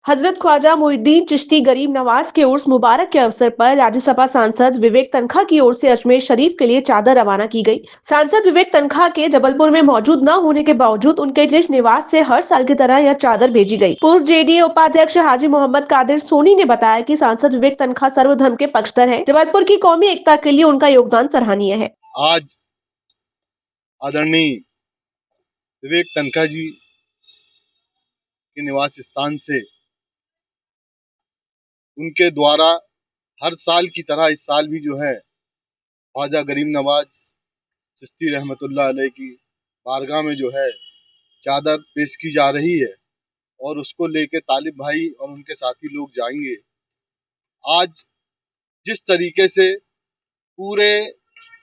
हजरत ख्वाजा मोहिउद्दीन चिश्ती गरीब नवाज के उर्स मुबारक के अवसर पर राज्यसभा सांसद विवेक तनखा की ओर से अजमेर शरीफ के लिए चादर रवाना की गई। सांसद विवेक तनखा के जबलपुर में मौजूद न होने के बावजूद उनके निज निवास से हर साल की तरह यह चादर भेजी गई। पूर्व जेडीए उपाध्यक्ष हाजी मोहम्मद कादिर सोनी ने बताया कि सांसद विवेक तनखा सर्वधर्म के पक्षधर हैं। जबलपुर की कौमी एकता के लिए उनका योगदान सराहनीय है। आज आदरणीय विवेक तनखा जी के निवास स्थान से उनके द्वारा हर साल की तरह इस साल भी जो है ख्वाजा गरीब नवाज चिश्ती रहमतुल्लाह अलैह की बारगाह में जो है चादर पेश की जा रही है और उसको लेके तालिब भाई और उनके साथी लोग जाएंगे। आज जिस तरीके से पूरे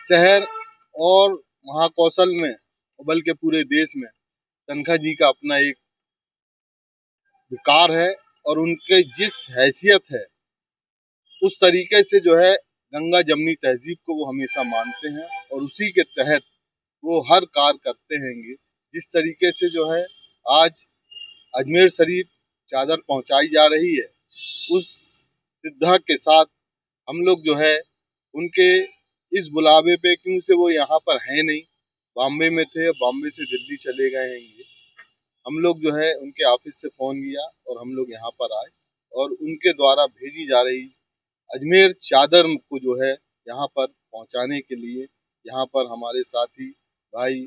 शहर और महाकौशल में बल्कि पूरे देश में तनखा जी का अपना एक विकार है और उनके जिस हैसियत है उस तरीके से जो है गंगा जमनी तहजीब को वो हमेशा मानते हैं और उसी के तहत वो हर कार्य करते हैंगे। जिस तरीके से जो है आज अजमेर शरीफ चादर पहुंचाई जा रही है उस श्रद्धा के साथ हम लोग जो है उनके इस बुलावे पे, क्यों से वो यहाँ पर है नहीं, बॉम्बे में थे, बॉम्बे से दिल्ली चले गए हैं, हम लोग जो है उनके ऑफिस से फोन किया और हम लोग यहाँ पर आए और उनके द्वारा भेजी जा रही अजमेर चादर को जो है यहाँ पर पहुँचाने के लिए यहाँ पर हमारे साथी भाई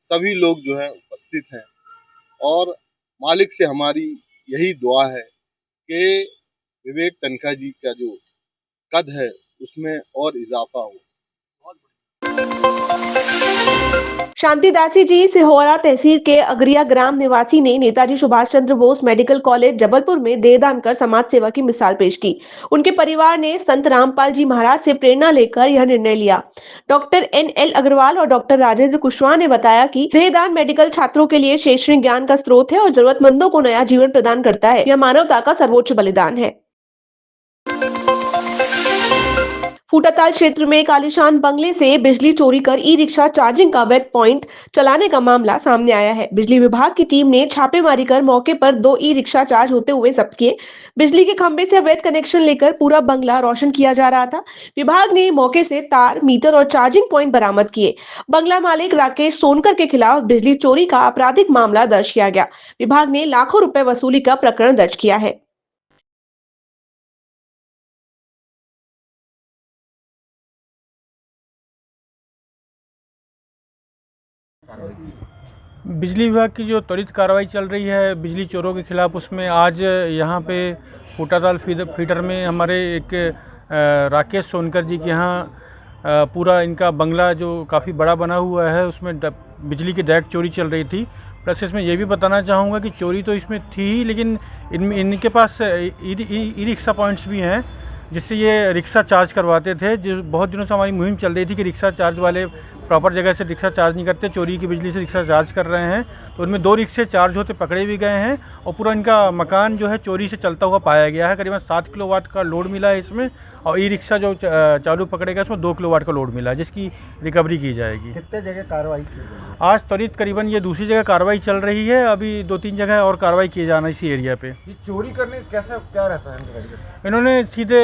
सभी लोग जो है उपस्थित हैं और मालिक से हमारी यही दुआ है कि विवेक तनखा जी का जो कद है उसमें और इजाफा हो। शांति दासी जी सिहोरा तहसील के अगरिया ग्राम निवासी ने नेताजी सुभाष चंद्र बोस मेडिकल कॉलेज जबलपुर में देहदान कर समाज सेवा की मिसाल पेश की। उनके परिवार ने संत रामपाल जी महाराज से प्रेरणा लेकर यह निर्णय लिया। डॉक्टर NL अग्रवाल और डॉक्टर राजेंद्र कुशवाहा ने बताया कि देहदान मेडिकल छात्रों के लिए शैक्षणिक ज्ञान का स्रोत है और जरूरतमंदों को नया जीवन प्रदान करता है। यह मानवता का सर्वोच्च बलिदान है। फूटाताल क्षेत्र में एक आलीशान बंगले से बिजली चोरी कर ई-रिक्शा चार्जिंग का अवैध पॉइंट चलाने का मामला सामने आया है। बिजली विभाग की टीम ने छापेमारी कर मौके पर 2 ई-रिक्शा चार्ज होते हुए जब्त किए। बिजली के खंभे से अवैध कनेक्शन लेकर पूरा बंगला रोशन किया जा रहा था। विभाग ने मौके से तार, मीटर और चार्जिंग पॉइंट बरामद किए। बंगला मालिक राकेश सोनकर के खिलाफ बिजली चोरी का आपराधिक मामला दर्ज किया गया। विभाग ने लाखों रुपए वसूली का प्रकरण दर्ज किया है। बिजली विभाग की जो त्वरित कार्रवाई चल रही है बिजली चोरों के खिलाफ, उसमें आज यहाँ पे फूटाताल फीडर में हमारे एक राकेश सोनकर जी के यहाँ पूरा इनका बंगला जो काफ़ी बड़ा बना हुआ है उसमें बिजली की डायरेक्ट चोरी चल रही थी। प्लस इसमें ये भी बताना चाहूँगा कि चोरी तो इसमें थी ही, लेकिन इनके पास ई रिक्शा पॉइंट्स भी हैं जिससे ये रिक्शा चार्ज करवाते थे। जो बहुत दिनों से हमारी मुहिम चल रही थी कि रिक्शा चार्ज वाले प्रॉपर जगह से रिक्शा चार्ज नहीं करते, चोरी की बिजली से रिक्शा चार्ज कर रहे हैं। तो उनमें 2 रिक्शे चार्ज होते पकड़े भी गए हैं और पूरा इनका मकान जो है चोरी से चलता हुआ पाया गया है। करीबन 7 किलोवाट का लोड मिला है इसमें और ई रिक्शा जो चालू पकड़ेगा इसमें 2 किलोवाट का लोड मिला है जिसकी रिकवरी की जाएगी। कितने जगह कार्रवाई की गई? आज त्वरित करीबन ये दूसरी जगह कार्रवाई चल रही है, अभी 2-3 जगह और कार्रवाई किए जाना इसी एरिया पे। ये चोरी करने कैसा क्या रहता है? इन्होंने सीधे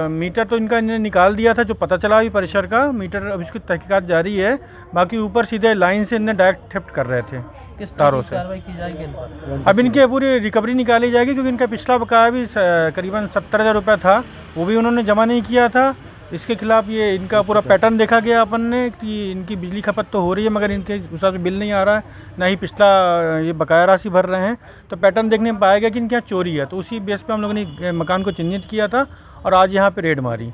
मीटर तो इनका निकाल दिया था जो पता चला अभी परिसर का मीटर, अब इसकी तहकीकात जारी है। बाकी ऊपर सीधे लाइन से इन्हें डायरेक्ट थेफ्ट कर रहे थे तारों से। कार्रवाई की जाएगी? अब इनके पूरी रिकवरी निकाली जाएगी क्योंकि इनका पिछला बकाया भी करीबन 70,000 रुपये था, वो भी उन्होंने जमा नहीं किया था। इसके खिलाफ ये इनका पूरा पैटर्न देखा गया अपन ने कि इनकी बिजली खपत तो हो रही है मगर इनके हिसाब से बिल नहीं आ रहा है, ना ही पिछला ये बकाया राशि भर रहे हैं। तो पैटर्न देखने में पाया गया कि इनके यहाँ चोरी है, तो उसी बेस पे हम लोगों ने मकान को चिन्हित किया था और आज यहाँ पे रेड मारी।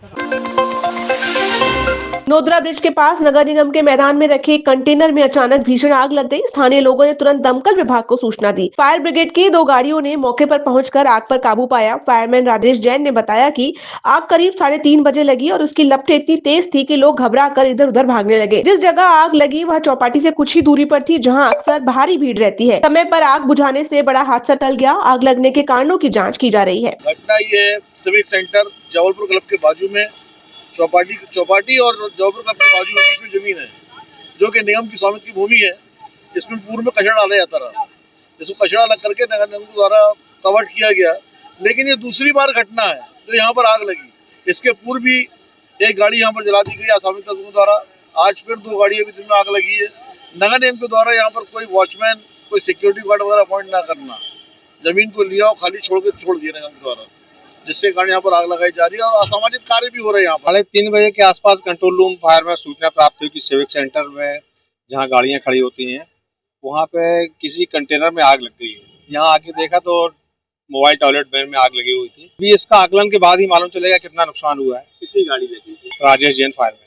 नोदरा ब्रिज के पास नगर निगम के मैदान में रखे एक कंटेनर में अचानक भीषण आग लग गई। स्थानीय लोगों ने तुरंत दमकल विभाग को सूचना दी। फायर ब्रिगेड की 2 गाड़ियों ने मौके पर पहुंचकर आग पर काबू पाया। फायरमैन राजेश जैन ने बताया कि आग करीब 3:30 बजे लगी और उसकी लपटें इतनी तेज थी कि लोग घबराकर इधर उधर भागने लगे। जिस जगह आग लगी वह चौपाटी से कुछ ही दूरी पर थी, जहाँ अक्सर भारी भीड़ रहती है। समय पर आग बुझाने से बड़ा हादसा टल गया। आग लगने के कारणों की जाँच की जा रही है। घटना ये सिविक सेंटर जबलपुर क्लब के बाजू में चौपाटी और जबलपुर क्लब के बाजू में बीच में जमीन है जो कि निगम की स्वामित्व की भूमि है। इसमें पूर्व में कचरा डाला जाता रहा, इसको कचरा अलग करके नगर निगम के द्वारा कवर्ड किया गया। लेकिन ये दूसरी बार घटना है जो यहाँ पर आग लगी। इसके पूर्व भी एक गाड़ी यहाँ पर जला दी गई आसामी तत्वों द्वारा। आज फिर 2 गाड़ी अभी दिन में आग लगी है। नगर निगम के द्वारा यहाँ पर कोई वॉचमैन, कोई सिक्योरिटी गार्ड वगैरह अपॉइंट ना करना, जमीन को लिया और खाली छोड़ दिया नगर निगम के द्वारा, जिससे कारण यहाँ पर आग लगाई जा रही है और असामाजिक कार्य भी हो रहे हैं यहाँ पर। 3:30 बजे के आसपास कंट्रोल रूम फायर में सूचना प्राप्त हुई कि सिविक सेंटर में जहाँ गाड़ियाँ खड़ी होती हैं वहाँ पे किसी कंटेनर में आग लग गई है। यहाँ आके देखा तो मोबाइल टॉयलेट वैन में आग लगी हुई थी। अभी इसका आकलन के बाद ही मालूम चलेगा कितना नुकसान हुआ है। कितनी गाड़ी लगी थी? राजेश जैन फायर में।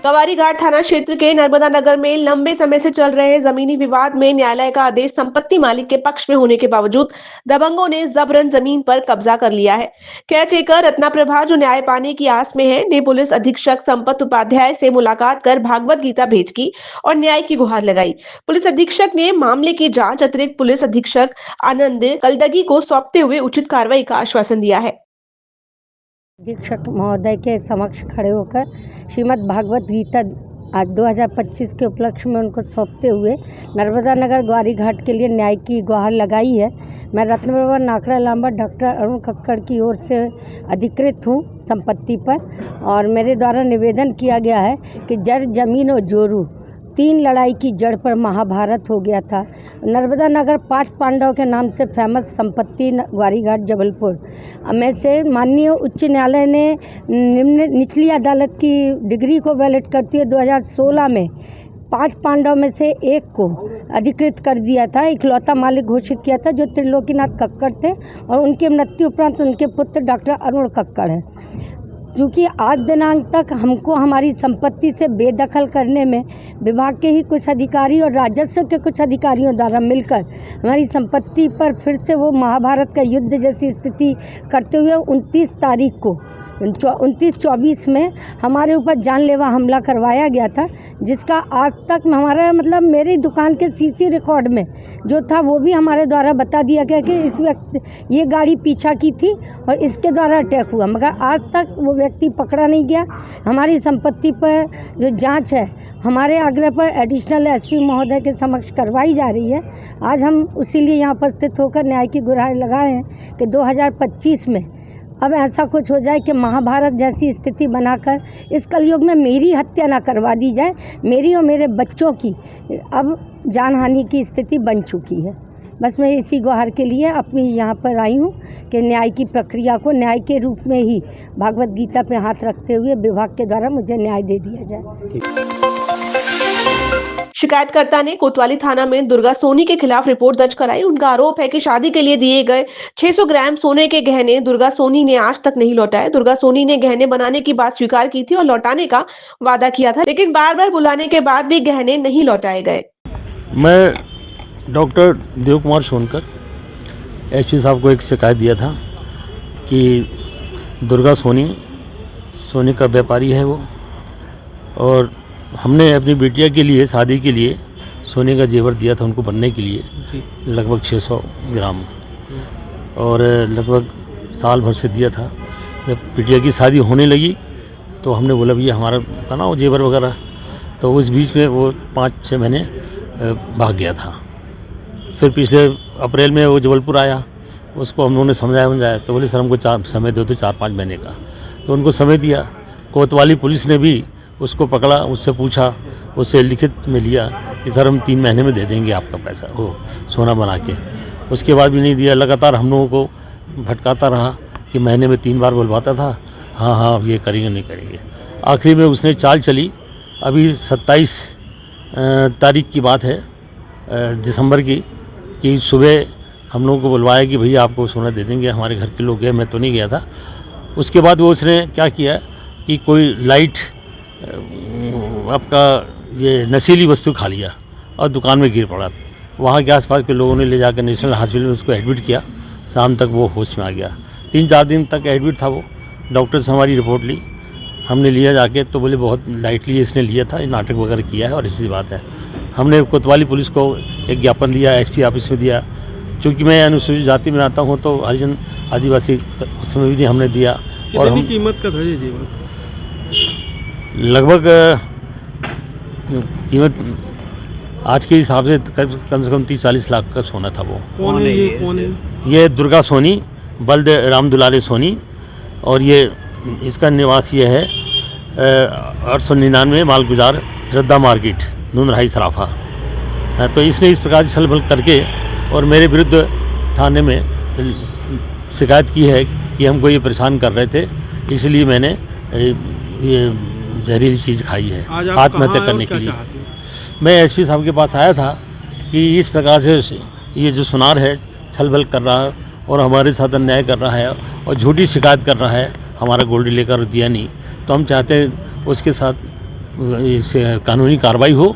कवारी घाट थाना क्षेत्र के नर्मदा नगर में लंबे समय से चल रहे जमीनी विवाद में न्यायालय का आदेश संपत्ति मालिक के पक्ष में होने के बावजूद दबंगों ने जबरन जमीन पर कब्जा कर लिया है। केयरटेकर रत्ना प्रभा, जो न्याय पाने की आस में है, ने पुलिस अधीक्षक संपत उपाध्याय से मुलाकात कर भागवत गीता भेंट की और न्याय की गुहार लगाई। पुलिस अधीक्षक ने मामले की जांच अतिरिक्त पुलिस अधीक्षक आनंद कलदगी को सौंपते हुए उचित कार्रवाई का आश्वासन दिया है। अधीक्षक महोदय के समक्ष खड़े होकर श्रीमद् भागवत गीता आज 2025 के उपलक्ष्य में उनको सौंपते हुए नर्मदा नगर ग्वारी घाट के लिए न्याय की गुहार लगाई है। मैं रत्नप्रभा नाकड़ा लांबा डॉक्टर अरुण कक्कड़ की ओर से अधिकृत हूँ संपत्ति पर, और मेरे द्वारा निवेदन किया गया है कि जड़ जमीन और जोरू 3 लड़ाई की जड़ पर महाभारत हो गया था। नर्मदा नगर 5 पांडवों के नाम से फेमस संपत्ति ग्वारी घाट जबलपुर में से माननीय उच्च न्यायालय ने निचली अदालत की डिग्री को वैलिड करते हुए 2016 में 5 पांडव में से एक को अधिकृत कर दिया था, इकलौता मालिक घोषित किया था, जो त्रिलोकीनाथ कक्कड़ थे और उनके मृत्यु उपरांत उनके पुत्र डॉक्टर अरुण कक्कड़ हैं। क्योंकि आज दिनांक तक हमको हमारी संपत्ति से बेदखल करने में विभाग के ही कुछ अधिकारी और राजस्व के कुछ अधिकारियों द्वारा मिलकर हमारी संपत्ति पर फिर से वो महाभारत का युद्ध जैसी स्थिति करते हुए 29 तारीख को 29-24 में हमारे ऊपर जानलेवा हमला करवाया गया था, जिसका आज तक हमारा मेरी दुकान के सीसी रिकॉर्ड में जो था वो भी हमारे द्वारा बता दिया गया कि इस व्यक्ति ये गाड़ी पीछा की थी और इसके द्वारा अटैक हुआ, मगर आज तक वो व्यक्ति पकड़ा नहीं गया। हमारी संपत्ति पर जो जांच है हमारे आग्रह पर एडिशनल एसपी महोदय के समक्ष करवाई जा रही है। आज हम इसीलिए यहाँ उपस्थित होकर न्याय की गुहार लगाए हैं कि 2025 में अब ऐसा कुछ हो जाए कि महाभारत जैसी स्थिति बनाकर इस कलयुग में मेरी हत्या ना करवा दी जाए। मेरी और मेरे बच्चों की अब जानहानि की स्थिति बन चुकी है। बस मैं इसी गुहार के लिए अपनी यहाँ पर आई हूँ कि न्याय की प्रक्रिया को न्याय के रूप में ही भागवत गीता पे हाथ रखते हुए विभाग के द्वारा मुझे न्याय दे दिया जाए। शिकायतकर्ता ने कोतवाली थाना में दुर्गा सोनी के खिलाफ रिपोर्ट दर्ज कराई। उनका आरोप है कि शादी के लिए दिए गए 600 ग्राम सोने के गहने दुर्गा सोनी ने आज तक नहीं लौटाए। दुर्गा सोनी ने गहने बनाने की बात स्वीकार की थी और लौटाने का वादा किया था, लेकिन बार बार बुलाने के बाद भी गहने नहीं लौटाए गए। मैं डॉक्टर देव कुमार सोनकर एसपी साहब को एक शिकायत दिया था कि दुर्गा सोनी का व्यापारी है वो, और हमने अपनी बिटिया के लिए शादी के लिए सोने का जेवर दिया था उनको बनने के लिए लगभग 600 ग्राम, और लगभग साल भर से दिया था। जब बिटिया की शादी होने लगी तो हमने बोला भैया हमारा बनाओ जेवर वगैरह, तो उस बीच में वो 5-6 महीने भाग गया था। फिर पिछले अप्रैल में वो जबलपुर आया, उसको हम लोगों ने समझाया तो बोले सर हमको समय दो तो 4-5 महीने का, तो उनको समय दिया। कोतवाली पुलिस ने भी उसको पकड़ा, उससे पूछा, उससे लिखित में लिया कि सर हम 3 महीने में दे देंगे आपका पैसा वो सोना बना के। उसके बाद भी नहीं दिया। लगातार हम लोगों को भटकाता रहा कि महीने में 3 बार बुलवाता था, हाँ ये करेंगे नहीं करेंगे। आखिरी में उसने चाल चली, अभी 27 तारीख की बात है दिसंबर की, कि सुबह हम लोगों को बुलवाया कि भैया आपको सोना दे देंगे, हमारे घर के लोग गए, मैं तो नहीं गया था। उसके बाद वो उसने क्या किया कि कोई लाइट आपका ये नशीली वस्तु खा लिया और दुकान में गिर पड़ा। वहाँ के आसपास के लोगों ने ले जाकर नेशनल हॉस्पिटल में उसको एडमिट किया। शाम तक वो होश में आ गया। 3-4 दिन तक एडमिट था वो। डॉक्टर से हमारी रिपोर्ट ली, हमने लिया जाके, तो बोले बहुत लाइटली इसने लिया था, नाटक वगैरह किया है और ऐसी बात है। हमने कोतवाली पुलिस को एक ज्ञापन दिया, एसपी ऑफिस में दिया। चूँकि मैं अनुसूचित जाति में आता हूँ तो हरिजन आदिवासी उसमें भी हमने दिया। और हम कीमत का था ये जीवन लगभग कीमत आज के हिसाब से कम से कम 30-40 लाख का सोना था वो। कौन है ये, कौन है? ये दुर्गा सोनी, बल्द राम दुलारे सोनी, और ये इसका निवास ये है 899 मालगुजार श्रद्धा मार्केट, नून रहाई सराफा। तो इसने इस प्रकार छल भल करके और मेरे विरुद्ध थाने में शिकायत की है कि हमको ये परेशान कर रहे थे, इसलिए मैंने ये जहरीली चीज़ खाई है आत्महत्या करने के लिए। मैं एसपी साहब के पास आया था कि इस प्रकार से ये जो सुनार है छल भल कर रहा है और हमारे साथ अन्याय कर रहा है और झूठी शिकायत कर रहा है, हमारा गोल्ड लेकर दिया नहीं, तो हम चाहते हैं उसके साथ इस कानूनी कार्रवाई हो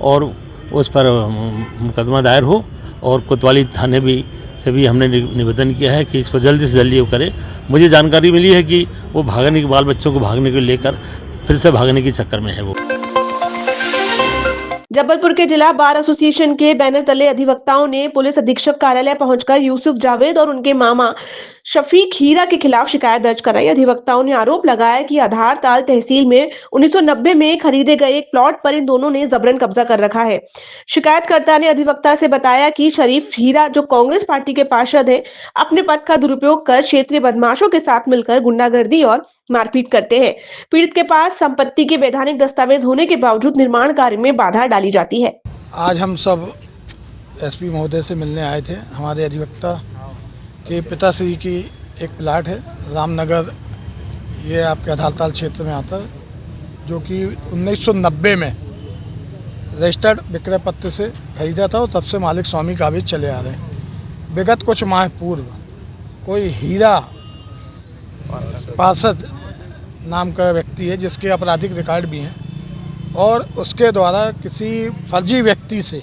और उस पर मुकदमा दायर हो, और कोतवाली थाने भी से भी हमने निवेदन किया है कि इस पर जल्दी से जल्दी वो करे। मुझे जानकारी मिली है कि वो भागने के बाल बच्चों को भागने को लेकर फिर से भागने के चक्कर में है वो। जबलपुर के जिला बार एसोसिएशन के बैनर तले अधिवक्ताओं ने पुलिस अधीक्षक कार्यालय पहुंचकर यूसुफ जावेद और उनके मामा शफीक हीरा के खिलाफ शिकायत दर्ज कराई। अधिवक्ताओं ने आरोप लगाया कि आधार ताल तहसील में 1990 में खरीदे गए एक प्लॉट पर इन दोनों ने जबरन कब्जा कर रखा है। शिकायतकर्ता ने अधिवक्ता से बताया कि शरीफ हीरा, जो कांग्रेस पार्टी के पार्षद हैं, अपने पद का दुरुपयोग कर क्षेत्रीय बदमाशों के साथ मिलकर गुंडागर्दी और मारपीट करते हैं। पीड़ित के पास संपत्ति के वैधानिक दस्तावेज होने के बावजूद निर्माण कार्य में बाधा डाली जाती है। आज हम सब एसपी महोदय से मिलने आए थे। हमारे अधिवक्ता के पिताश्री की एक प्लाट है रामनगर, ये आपके आधारताल क्षेत्र में आता है, जो कि 1990 में रजिस्टर्ड विक्रय पत्र से खरीदा था और तब से मालिक स्वामी काबिज चले आ रहे हैं। विगत कुछ माह पूर्व कोई हीरा पार्षद नाम का व्यक्ति है जिसके आपराधिक रिकॉर्ड भी हैं, और उसके द्वारा किसी फर्जी व्यक्ति से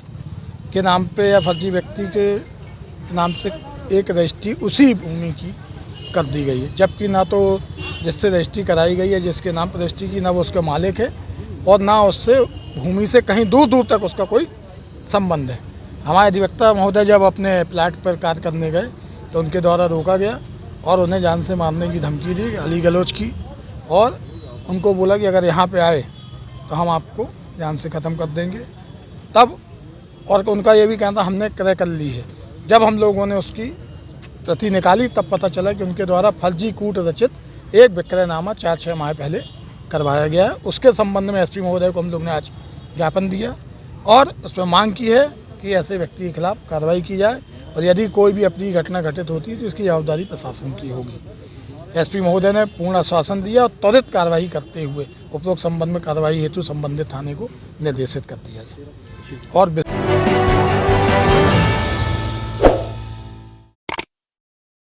के नाम पे या फर्जी व्यक्ति के नाम से एक रजिस्ट्री उसी भूमि की कर दी गई है, जबकि ना तो जिससे रजिस्ट्री कराई गई है, जिसके नाम पर रजिस्ट्री की, ना वो उसका मालिक है और ना उससे भूमि से कहीं दूर दूर तक उसका कोई संबंध है। हमारे अधिवक्ता महोदय जब अपने प्लाट पर कार्य करने गए तो उनके द्वारा रोका गया और उन्हें जान से मारने की धमकी दी, गाली गलौज की, और उनको बोला कि अगर यहाँ पे आए तो हम आपको जान से ख़त्म कर देंगे। तब और उनका ये भी कहना हमने क्रय कर ली है। जब हम लोगों ने उसकी प्रति निकाली तब पता चला कि उनके द्वारा फर्जी कूट रचित एक विक्रयनामा 4-6 माह पहले करवाया गया है। उसके संबंध में एसपी महोदय को हम लोग ने आज ज्ञापन दिया और उसमें मांग की है कि ऐसे व्यक्ति के खिलाफ कार्रवाई की जाए, और यदि कोई भी अपनी घटना घटित होती है तो इसकी जवाबदारी प्रशासन की होगी। एसपी महोदय ने पूर्ण आश्वासन दिया और त्वरित कार्रवाई करते हुए उपरोक्त संबंध में कार्रवाई हेतु संबंधित थाने को निर्देशित कर दिया गया। और